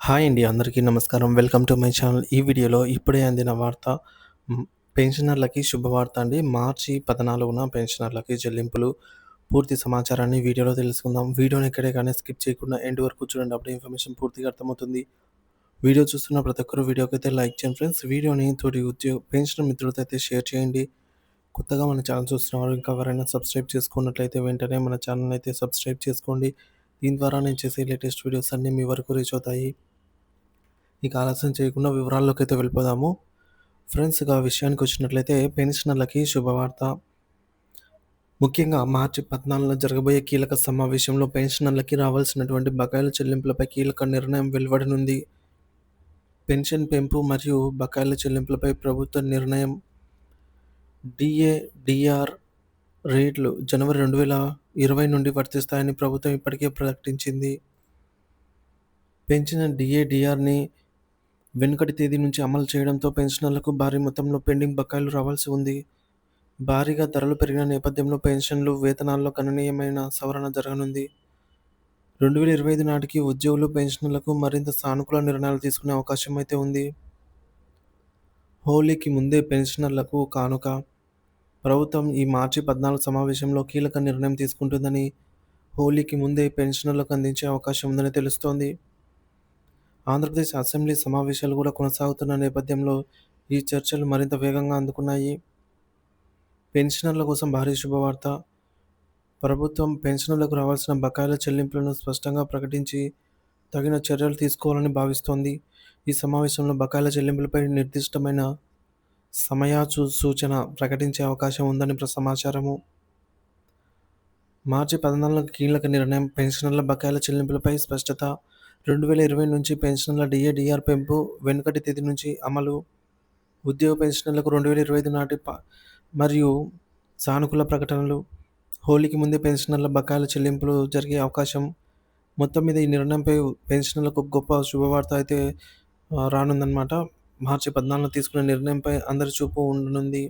Hi అండి. అందరికీ నమస్కారం. Welcome to my channel. ఈ వీడియోలో ఇప్పుడే అందిన వార్త హ్మ్. పెన్షనర్లకి శుభవార్త అండి. మార్చి 14న పెన్షనర్లకి చెల్లింపులు. పూర్తి సమాచారాన్ని వీడియోలో తెలుసుకుందాం. వీడియోని ఎక్కడే కానీ స్కిప్ చేయకుండా ఎండ్ వరకు చూడండి. అప్పుడే ఇన్ఫర్మేషన్ పూర్తిగా అర్థమవుతుంది. వీడియో చూస్తున్న ప్రతి ఒక్కరు వీడియోకైతే లైక్ చేయండి ఫ్రెండ్స్. వీడియోని తోటి పెన్షనర్ మిత్రులతో అయితే షేర్ చేయండి. కొత్తగా మన ఛానల్ చూస్తున్నవారు ఇంకా ఎవరైనా సబ్స్క్రైబ్ చేసుకున్నట్లయితే వెంటనే మన ఛానల్ అయితే సబ్స్క్రైబ్ చేసుకోండి. దీని ద్వారా నేను చేసే లేటెస్ట్ వీడియోస్ అన్నీ మీ వరకు రీచ్ అవుతాయి. ఇక ఆలస్యం చేయకుండా వివరాల్లోకైతే వెళ్ళిపోదాము. ఫ్రెండ్స్ ఇక విషయానికొచ్చినట్లయితే పెన్షనర్లకి శుభవార్త. ముఖ్యంగా మార్చి 14న జరగబోయే కీలక సమావేశంలో పెన్షనర్లకి రావాల్సినటువంటి బకాయిల చెల్లింపులపై కీలక నిర్ణయం వెలువడనుంది. పెన్షన్ పెంపు మరియు బకాయిల చెల్లింపులపై ప్రభుత్వ నిర్ణయం. డీఏ, డీఆర్ రేట్లు జనవరి 2020 నుండి వర్తిస్తాయని ప్రభుత్వం ఇప్పటికే ప్రకటించింది. పెంచిన డీఏ, డీఆర్‌ని వెనుకటి తేదీ నుంచి అమలు చేయడంతో పెన్షనర్లకు భారీ మొత్తంలో పెండింగ్ బకాయిలు రావాల్సి ఉంది. భారీగా ధరలు పెరిగిన నేపథ్యంలో పెన్షన్లు, వేతనాల్లో గణనీయమైన సవరణ జరగనుంది. 2025 నాటికి ఉద్యోగులు, పెన్షనర్లకు మరింత సానుకూల నిర్ణయాలు తీసుకునే అవకాశం అయితే ఉంది. హోళీకి ముందే పెన్షనర్లకు కానుక. ప్రభుత్వం ఈ మార్చి 14 సమావేశంలో కీలక నిర్ణయం తీసుకుంటుందని, హోళీకి ముందే పెన్షనర్లకు అందించే అవకాశం ఉందని తెలుస్తోంది. ఆంధ్రప్రదేశ్ అసెంబ్లీ సమావేశాలు కూడా కొనసాగుతున్న నేపథ్యంలో ఈ చర్చలు మరింత వేగంగా అందుకున్నాయి. పెన్షనర్ల కోసం భారీ శుభవార్త. ప్రభుత్వం పెన్షనర్లకు రావాల్సిన బకాయిల చెల్లింపులను స్పష్టంగా ప్రకటించి తగిన చర్యలు తీసుకోవాలని భావిస్తోంది. ఈ సమావేశంలో బకాయిల చెల్లింపులపై నిర్దిష్టమైన సూచన ప్రకటించే అవకాశం ఉందని సమాచారము. మార్చి 14 కీలక నిర్ణయం. పెన్షనర్ల బకాయిల చెల్లింపులపై స్పష్టత. 2020 నుంచి పెన్షన్ల డీఏ, డీఆర్ పెంపు వెనుకటి తేదీ నుంచి అమలు. ఉద్యోగ పెన్షనర్లకు 2025 నాటి మరియు సానుకూల ప్రకటనలు. హోళీకి ముందే పెన్షనర్ల బకాయిల చెల్లింపులు జరిగే అవకాశం. మొత్తం మీద ఈ నిర్ణయంపై పెన్షనర్లకు గొప్ప శుభవార్త అయితే రానుందనమాట. మార్చి 14 తీసుకునే నిర్ణయంపై అందరి చూపు ఉండనుంది.